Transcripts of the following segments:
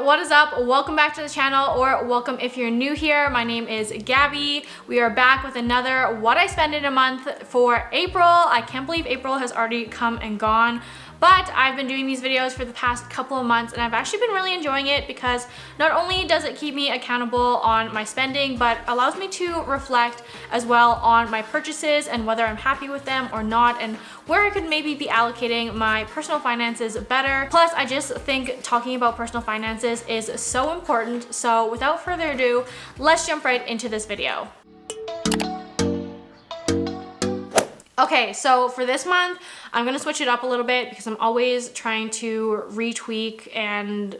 What is up? Welcome back to the channel, or welcome if you're new here. My name is Gabby. We are back with another what I spend in a month for April. I can't believe April has already come and gone, but I've been doing these videos for the past couple of months and I've actually been really enjoying it because not only does it keep me accountable on my spending, but allows me to reflect as well on my purchases and whether I'm happy with them or not, and where I could maybe be allocating my personal finances better. Plus, I just think talking about personal finances is so important. So without further ado, let's jump right into this video. Okay, so for this month, I'm gonna switch it up a little bit because I'm always trying to retweak and,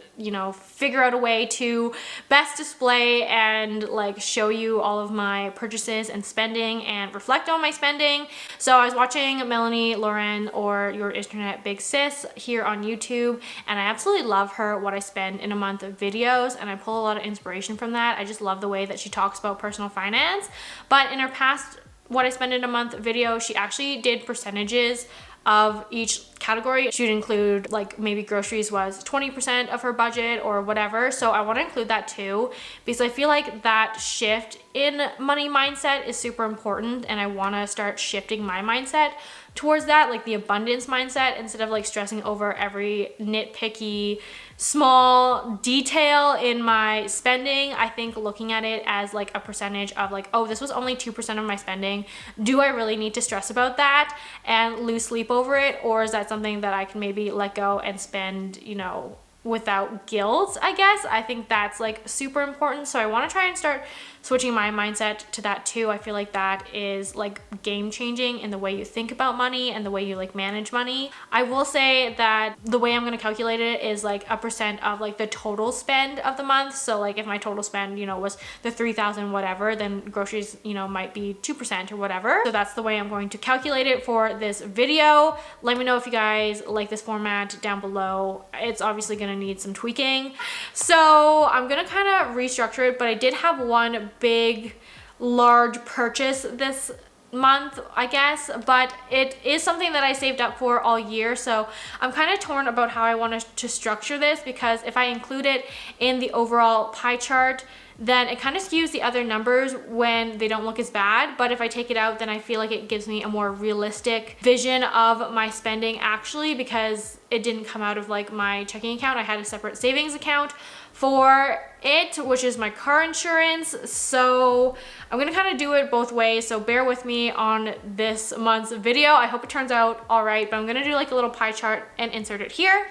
figure out a way to best display and like show you all of my purchases and spending and reflect on my spending. So I was watching Melanie Lauren, or Your Internet Big Sis, here on YouTube, and I absolutely love her what I spend in a month of videos, and I pull a lot of inspiration from that. I just love the way that she talks about personal finance. But in her past what I spend in a month video, she actually did percentages of each category. She would include like maybe groceries was 20% of her budget or whatever. So I want to include that too, because I feel like that shift in money mindset is super important, and I want to start shifting my mindset towards that, like the abundance mindset, instead of like stressing over every nitpicky small detail in my spending. I think looking at it as like a percentage of like, oh, this was only 2% of my spending. Do I really need to stress about that and lose sleep over it? Or is that something that I can maybe let go and spend, without guilt, I guess? I think that's like super important. So I want to try and start switching my mindset to that too. I feel like that is like game changing in the way you think about money and the way you like manage money. I will say that the way I'm going to calculate it is like a percent of like the total spend of the month. So like if my total spend, was the 3,000 whatever, then groceries, might be 2% or whatever. So that's the way I'm going to calculate it for this video. Let me know if you guys like this format down below. It's obviously going to need some tweaking. So I'm going to kind of restructure it, but I did have one big large purchase this month, I guess, but it is something that I saved up for all year. So I'm kind of torn about how I want to structure this, because if I include it in the overall pie chart, then it kind of skews the other numbers when they don't look as bad. But if I take it out, then I feel like it gives me a more realistic vision of my spending actually, because it didn't come out of like my checking account. I had a separate savings account for it, which is my car insurance. So I'm gonna kind of do it both ways, so bear with me on this month's video. I hope it turns out all right, but I'm gonna do like a little pie chart and insert it here.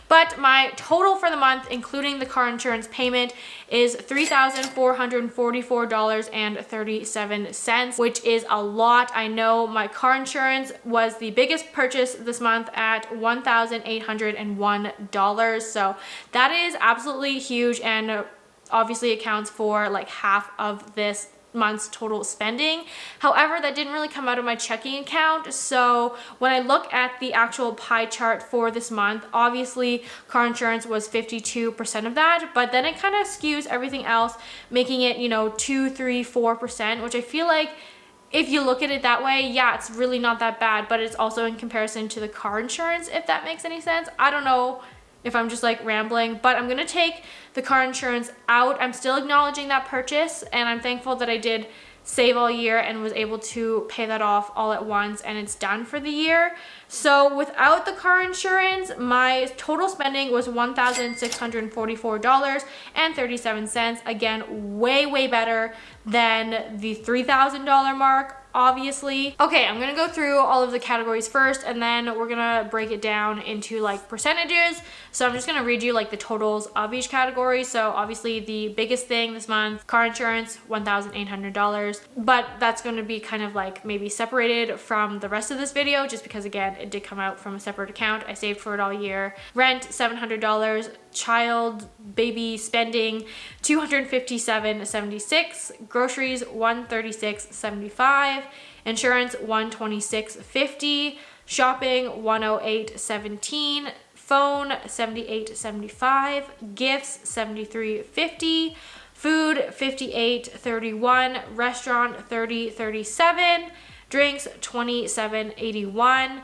But my total for the month, including the car insurance payment, is $3,444.37, which is a lot. I know my car insurance was the biggest purchase this month at $1,801. So that is absolutely huge, and obviously accounts for like half of this month's total spending. However, that didn't really come out of my checking account. So when I look at the actual pie chart for this month, obviously car insurance was 52% of that, but then it kind of skews everything else, making it, 2, 3, 4%, which I feel like if you look at it that way, yeah, it's really not that bad, but it's also in comparison to the car insurance, if that makes any sense. I don't know if I'm just like rambling, but I'm gonna take the car insurance out. I'm still acknowledging that purchase, and I'm thankful that I did save all year and was able to pay that off all at once, and it's done for the year. So without the car insurance, my total spending was $1,644.37. Again, way better than the $3,000 mark, obviously. Okay, I'm gonna go through all of the categories first, and then we're gonna break it down into like percentages. So I'm just gonna read you like the totals of each category. So obviously the biggest thing this month, car insurance, $1,800, but that's gonna be kind of like maybe separated from the rest of this video, just because again, it did come out from a separate account. I saved for it all year. Rent, $700. Child baby spending, $257.76. Groceries, $136.75. Insurance, $126.50. Shopping, $108.17. Phone, $78.75. Gifts, $73.50. Food, $58.31. Restaurant, $30.37. Drinks, $27.81.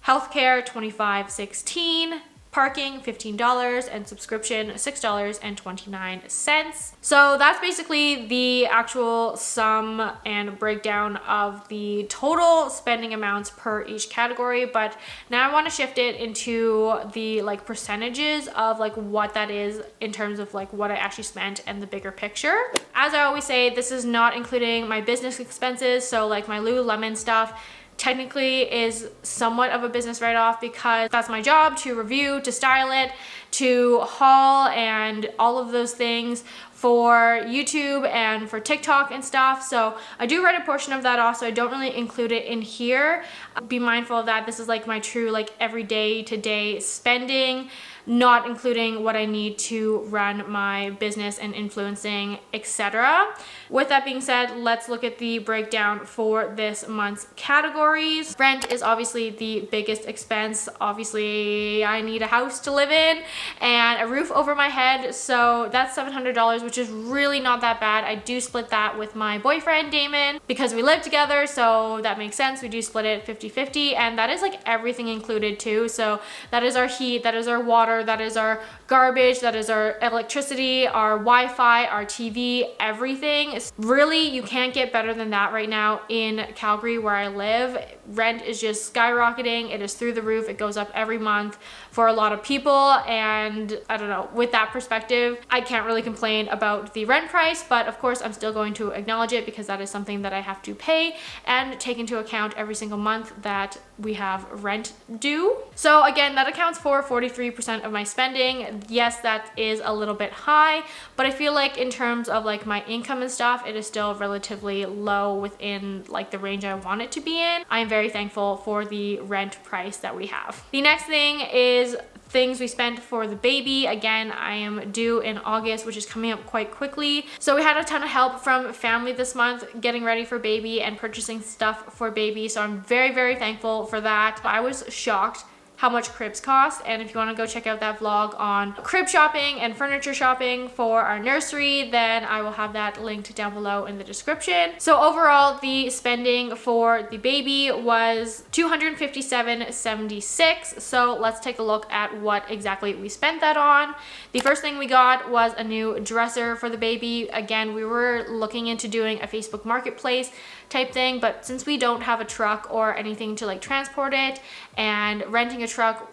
Healthcare, $25.16. parking $15, and subscription $6.29. So that's basically the actual sum and breakdown of the total spending amounts per each category. But now I want to shift it into the like percentages of like what that is in terms of like what I actually spent and the bigger picture. As I always say, this is not including my business expenses. So like my Lululemon stuff technically is somewhat of a business write-off because that's my job, to review, to style it, to haul, and all of those things for YouTube and for TikTok and stuff. So I do write a portion of that off, so I don't really include it in here. Be mindful of that. This is like my true like everyday to day spending, not including what I need to run my business and influencing, etc. With that being said, let's look at the breakdown for this month's categories. Rent is obviously the biggest expense. Obviously, I need a house to live in and a roof over my head, so that's $700, which is really not that bad. I do split that with my boyfriend, Damon, because we live together, so that makes sense. We do split it 50-50, and that is like everything included too. So that is our heat, that is our water, that is our garbage, that is our electricity, our Wi-Fi, our TV, everything. Really, you can't get better than that right now in Calgary where I live. Rent is just skyrocketing. It is through the roof. It goes up every month for a lot of people, and I don't know, with that perspective, I can't really complain about the rent price, but of course I'm still going to acknowledge it because that is something that I have to pay and take into account every single month that we have rent due. So again, that accounts for 43% of my spending. Yes, that is a little bit high, but I feel like in terms of like my income and stuff, it is still relatively low within like the range I want it to be in. I am very thankful for the rent price that we have. The next thing is things we spent for the baby. Again, I am due in August, which is coming up quite quickly. So we had a ton of help from family this month getting ready for baby and purchasing stuff for baby. So I'm very, very thankful for that. I was shocked how much cribs cost, and if you want to go check out that vlog on crib shopping and furniture shopping for our nursery, then I will have that linked down below in the description. So overall, the spending for the baby was $257.76. So let's take a look at what exactly we spent that on. The first thing we got was a new dresser for the baby. Again, we were looking into doing a Facebook Marketplace type thing, but since we don't have a truck or anything to like transport it, and renting a truck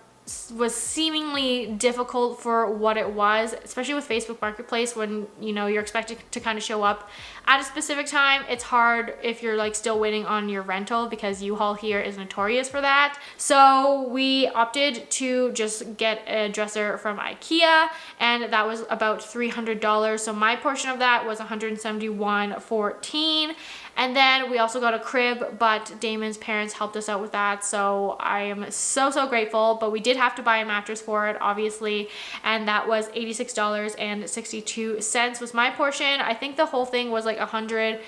was seemingly difficult for what it was, especially with Facebook Marketplace when you know you're expected to kind of show up at a specific time. It's hard if you're like still waiting on your rental because U-Haul here is notorious for that. So we opted to just get a dresser from IKEA, and that was about $300. So my portion of that was $171.14. And then we also got a crib, but Damon's parents helped us out with that, so I am so, so grateful. But we did have to buy a mattress for it, obviously, and that was $86.62 was my portion. I think the whole thing was like $170,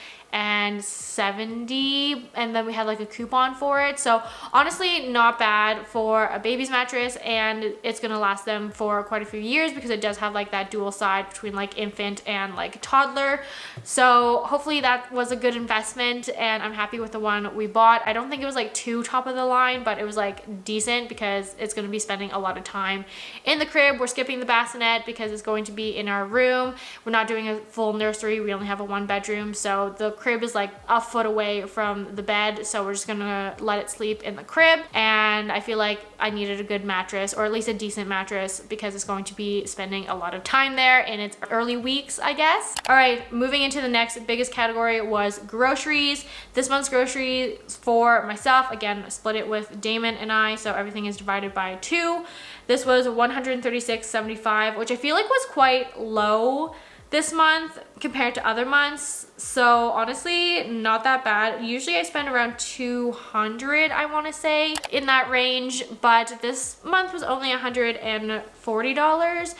and then we had like a coupon for it. So honestly, not bad for a baby's mattress, and it's gonna last them for quite a few years because it does have like that dual side between like infant and like toddler. So hopefully that was a good investment, and I'm happy with the one we bought. I don't think it was like too top of the line, but it was like decent because it's gonna be spending a lot of time in the crib. We're skipping the bassinet because it's going to be in our room. We're not doing a full nursery. We only have a 1-bedroom, so the crib is like a foot away from the bed, so we're just gonna let it sleep in the crib. And I feel like I needed a good mattress, or at least a decent mattress, because it's going to be spending a lot of time there in its early weeks, I guess. All right, moving into the next biggest category was groceries. This month's groceries for myself, again, I split it with Damon and I, so everything is divided by 2. This was $136.75, which I feel like was quite low this month compared to other months. So honestly, not that bad. Usually I spend around $200, I want to say, in that range, but this month was only $140.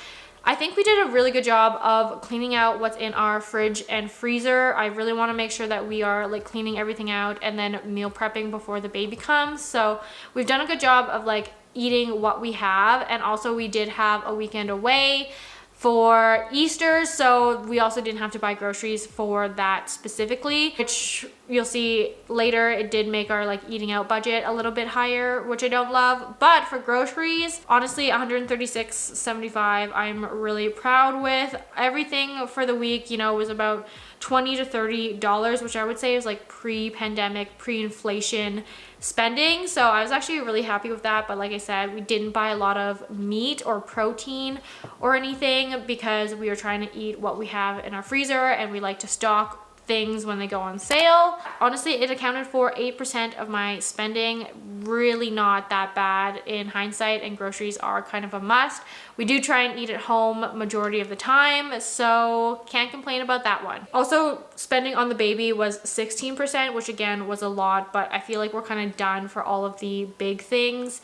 I think we did a really good job of cleaning out what's in our fridge and freezer. I really want to make sure that we are like cleaning everything out and then meal prepping before the baby comes. So we've done a good job of like eating what we have, and also we did have a weekend away for Easter, so we also didn't have to buy groceries for that specifically, which you'll see later it did make our like eating out budget a little bit higher, which I don't love. But for groceries, honestly, $136.75 I'm really proud with. Everything for the week, you know, was about $20 to $30, which I would say is like pre-pandemic, pre-inflation spending. So I was actually really happy with that. But like I said, we didn't buy a lot of meat or protein or anything because we were trying to eat what we have in our freezer, and we like to stock things when they go on sale. Honestly, it accounted for 8% of my spending. Really not that bad in hindsight, and groceries are kind of a must. We do try and eat at home majority of the time, so can't complain about that one. Also, spending on the baby was 16%, which again was a lot, but I feel like we're kind of done for all of the big things.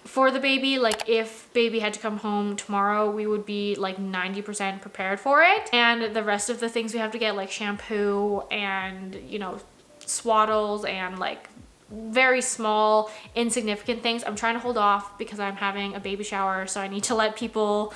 For the baby, like if baby had to come home tomorrow, we would be like 90% prepared for it. And the rest of the things we have to get, like shampoo and, you know, swaddles and like very small, insignificant things, I'm trying to hold off because I'm having a baby shower, so I need to let people,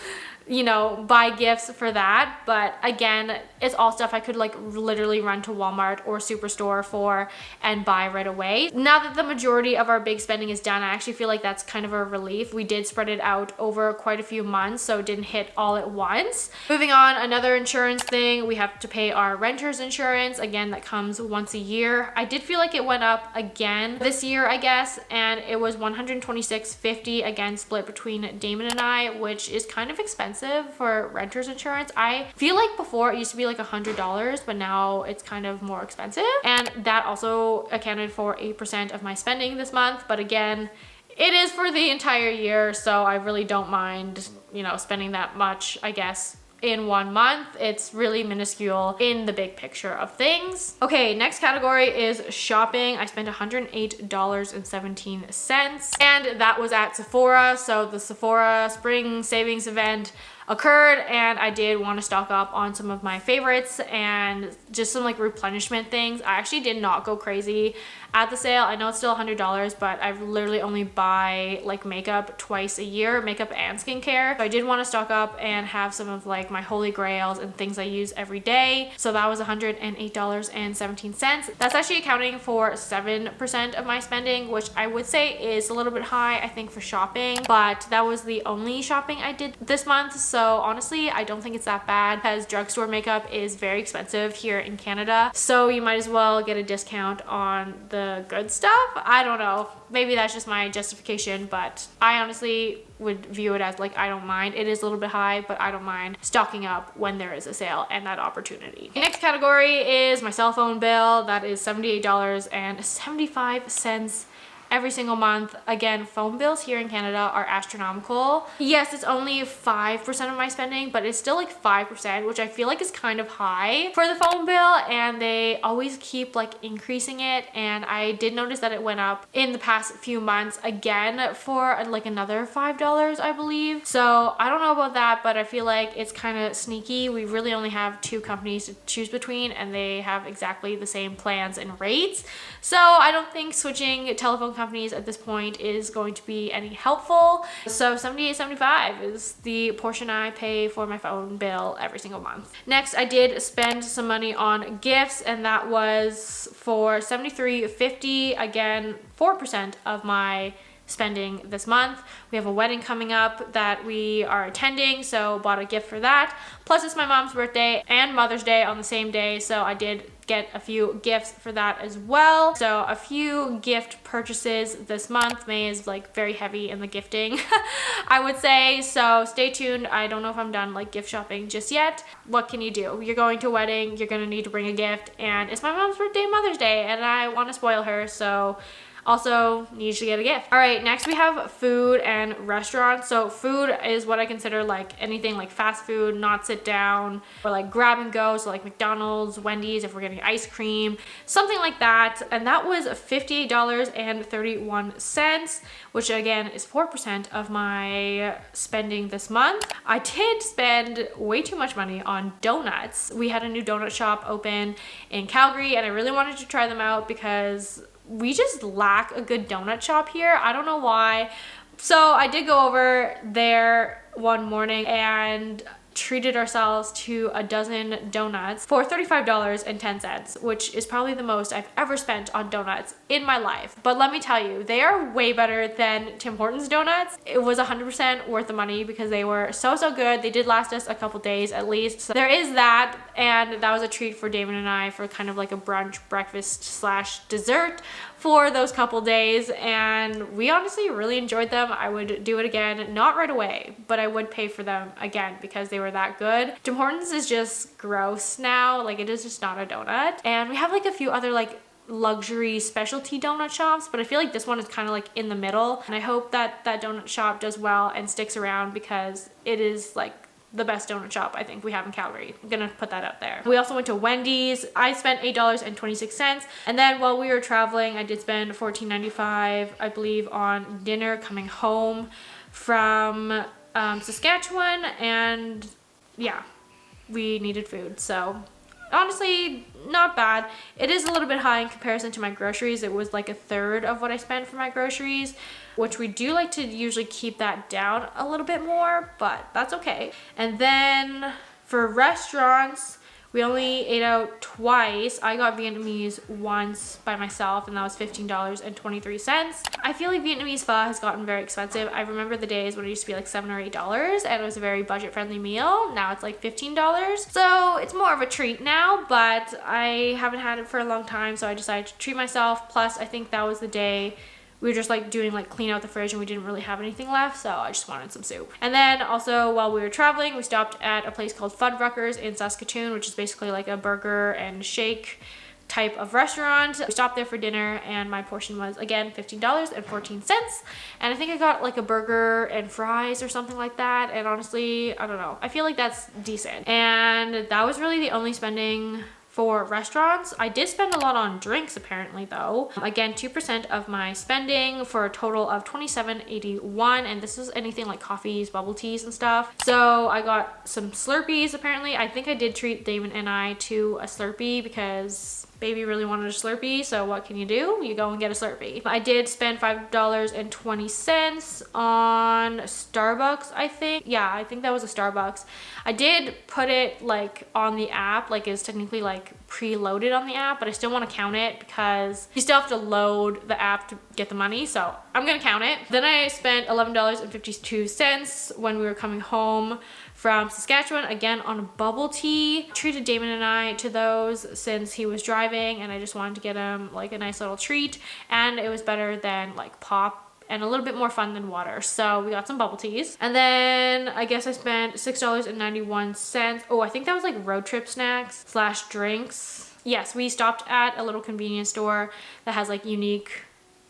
you know, buy gifts for that. But again, it's all stuff I could like literally run to Walmart or Superstore for and buy right away. Now that the majority of our big spending is done, I actually feel like that's kind of a relief. We did spread it out over quite a few months, so it didn't hit all at once. Moving on, another insurance thing, we have to pay our renter's insurance. Again, that comes once a year. I did feel like it went up again this year, I guess, and it was $126.50, again split between Damon and I, which is kind of expensive for renter's insurance. I feel like before it used to be like $100, but now it's kind of more expensive, and that also accounted for 8% of my spending this month. But again, it is for the entire year, so I really don't mind, you know, spending that much, I guess, in 1 month. It's really minuscule in the big picture of things. Okay, next category is shopping. I spent $108.17, and that was at Sephora. So the Sephora spring savings event occurred, and I did want to stock up on some of my favorites and just some like replenishment things. I actually did not go crazy at the sale. I know it's still $100, but I literally only buy like makeup twice a year, makeup and skincare. So I did want to stock up and have some of like my holy grails and things I use every day. So that was $108.17. That's actually accounting for 7% of my spending, which I would say is a little bit high, I think, for shopping, but that was the only shopping I did this month. So honestly, I don't think it's that bad because drugstore makeup is very expensive here in Canada. So you might as well get a discount on the good stuff. I don't know. Maybe that's just my justification, but I honestly would view it as like, I don't mind. It is a little bit high, but I don't mind stocking up when there is a sale and that opportunity. Next category is my cell phone bill. That is $78.75 every single month. Again, phone bills here in Canada are astronomical. Yes, it's only 5% of my spending, but it's still like 5%, which I feel like is kind of high for the phone bill, and they always keep like increasing it. And I did notice that it went up in the past few months again for like another $5, I believe. So I don't know about that, but I feel like it's kind of sneaky. We really only have 2 companies to choose between, and they have exactly the same plans and rates. So I don't think switching telephone companies at this point is going to be any helpful. So $78.75 is the portion I pay for my phone bill every single month. Next, I did spend some money on gifts, and that was for $73.50. Again, 4% of my spending this month. We have a wedding coming up that we are attending, so bought a gift for that. Plus it's my mom's birthday and Mother's Day on the same day, so I did get a few gifts for that as well. So a few gift purchases this month. May is like very heavy in the gifting, I would say. So stay tuned. I don't know if I'm done like gift shopping just yet. What can you do? You're going to a wedding, you're gonna need to bring a gift, and it's my mom's birthday and Mother's Day, and I want to spoil her, so also needs to get a gift. All right, next we have food and restaurants. So food is what I consider like anything like fast food, not sit down, or like grab and go. So like McDonald's, Wendy's, if we're getting ice cream, something like that. And that was $58.31, which again is 4% of my spending this month. I did spend way too much money on donuts. We had a new donut shop open in Calgary, and I really wanted to try them out because we just lack a good donut shop here. I don't know why. So I did go over there one morning, and treated ourselves to a dozen donuts for $35.10, which is probably the most I've ever spent on donuts in my life. But let me tell you, they are way better than Tim Hortons donuts. It was 100% worth the money because they were so good. They did last us a couple days at least. So there is that, and that was a treat for Damon and I for kind of like a brunch, breakfast slash dessert for those couple days, and we honestly really enjoyed them. I would do it again, not right away, but I would pay for them again because they were that good. Tim Hortons is just gross now. Like, it is just not a donut. And we have like a few other like luxury specialty donut shops, but I feel like this one is kind of like in the middle, and I hope that that donut shop does well and sticks around because it is like the best donut shop I think we have in Calgary. I'm gonna put that up there. We also went to Wendy's. I spent $8.26, and then while we were traveling I did spend $14.95 I believe on dinner coming home from Saskatchewan, and yeah, we needed food, so honestly not bad. It is a little bit high in comparison to my groceries. It was like a third of what I spent for my groceries, which we do like to usually keep that down a little bit more, but that's okay. And then for restaurants, we only ate out twice. I got Vietnamese once by myself, and that was $15.23. I feel like Vietnamese pho has gotten very expensive. I remember the days when it used to be like $7 or $8 and it was a very budget friendly meal. Now it's like $15. So it's more of a treat now, but I haven't had it for a long time, so I decided to treat myself. Plus I think that was the day we were just like doing like clean out the fridge and we didn't really have anything left, so I just wanted some soup. And then also while we were traveling, we stopped at a place called Fuddruckers in Saskatoon, which is basically like a burger and shake type of restaurant. We stopped there for dinner, and my portion was again $15.14, and I think I got like a burger and fries or something like that, and honestly I don't know, I feel like that's decent. And that was really the only spending for restaurants. I did spend a lot on drinks apparently though. Again, 2% of my spending for a total of $27.81, and this is anything like coffees, bubble teas and stuff. So I got some Slurpees apparently. I think I did treat Damon and I to a Slurpee because baby really wanted a Slurpee, so what can you do? You go and get a Slurpee. I did spend $5.20 on Starbucks, I think. Yeah, I think that was a Starbucks. I did put it like on the app, like it's technically like preloaded on the app, but I still want to count it because you still have to load the app to get the money, so I'm gonna count it. Then I spent $11.52 when we were coming home from Saskatchewan, again on a bubble tea. Treated Damon and I to those since he was driving, and I just wanted to get him like a nice little treat, and it was better than like pop and a little bit more fun than water, so we got some bubble teas. And then I guess I spent $6.91. Oh, I think that was like road trip snacks slash drinks. Yes, we stopped at a little convenience store that has like unique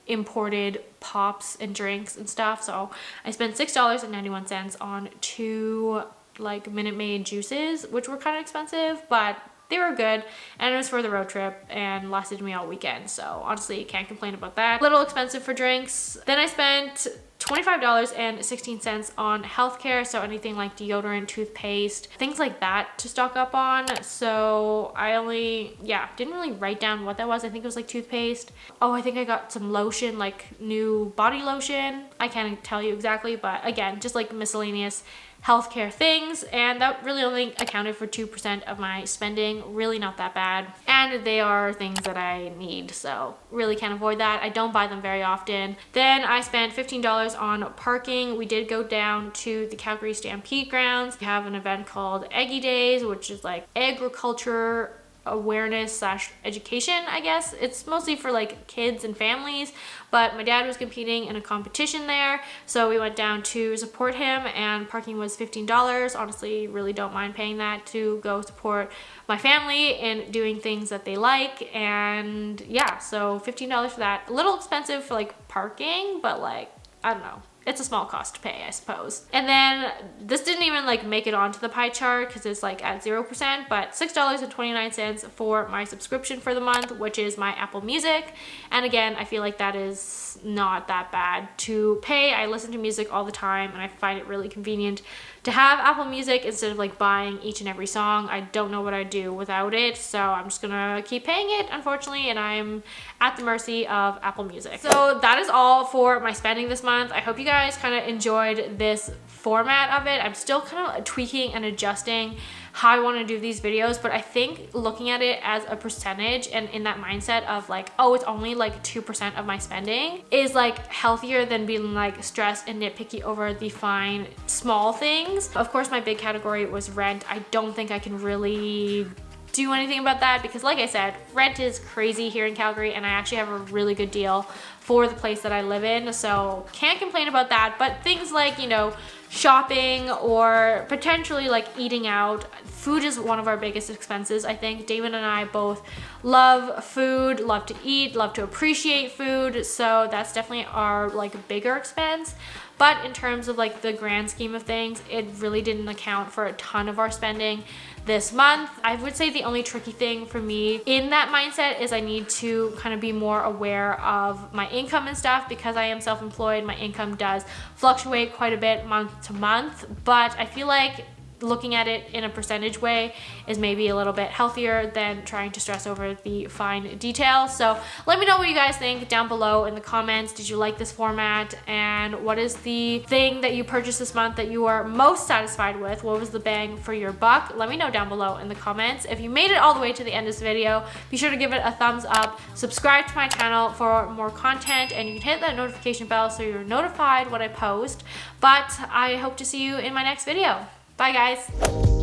imported pops and drinks and stuff, so I spent $6.91 on 2 like Minute Maid juices, which were kind of expensive, but they were good, and it was for the road trip and lasted me all weekend, so honestly can't complain about that. A little expensive for drinks. Then I spent $25.16 on healthcare, so anything like deodorant, toothpaste, things like that to stock up on. So I only, yeah, didn't really write down what that was. I think it was like toothpaste. Oh, I think I got some lotion, like new body lotion. I can't tell you exactly, but again, just like miscellaneous healthcare things, and that really only accounted for 2% of my spending. Really not that bad, and they are things that I need, so really can't avoid that. I don't buy them very often. Then I spent $15 on parking. We did go down to the Calgary Stampede grounds. We have an event called Eggy Days, which is like agriculture awareness slash education, I guess. It's mostly for like kids and families, but my dad was competing in a competition there, so we went down to support him, and parking was $15. Honestly, really don't mind paying that to go support my family in doing things that they like. And yeah, so $15 for that. A little expensive for like parking, but like, I don't know, it's a small cost to pay, I suppose. And then this didn't even like make it onto the pie chart because it's like at 0%, but $6.29 for my subscription for the month, which is my Apple Music. And again, I feel like that is not that bad to pay. I listen to music all the time, and I find it really convenient to have Apple Music instead of like buying each and every song. I don't know what I'd do without it, so I'm just gonna keep paying it, unfortunately, and I'm at the mercy of Apple Music. So that is all for my spending this month. I hope you guys kind of enjoyed this format of it. I'm still kind of tweaking and adjusting how I want to do these videos, but I think looking at it as a percentage and in that mindset of like, oh, it's only like 2% of my spending is like healthier than being like stressed and nitpicky over the fine small things. Of course, my big category was rent. I don't think I can really do anything about that because, like I said, rent is crazy here in Calgary, and I actually have a really good deal for the place that I live in, so can't complain about that. But things like, you know, shopping or potentially like eating out, food is one of our biggest expenses. I think David and I both love food, love to eat, love to appreciate food, so that's definitely our like bigger expense. But in terms of like the grand scheme of things, it really didn't account for a ton of our spending this month. I would say the only tricky thing for me in that mindset is I need to kind of be more aware of my income and stuff. Because I am self-employed, my income does fluctuate quite a bit month to month, but I feel like looking at it in a percentage way is maybe a little bit healthier than trying to stress over the fine details. So let me know what you guys think down below in the comments. Did you like this format? And what is the thing that you purchased this month that you are most satisfied with? What was the bang for your buck? Let me know down below in the comments. If you made it all the way to the end of this video, be sure to give it a thumbs up, subscribe to my channel for more content, and you can hit that notification bell so you're notified when I post. But I hope to see you in my next video. Bye guys.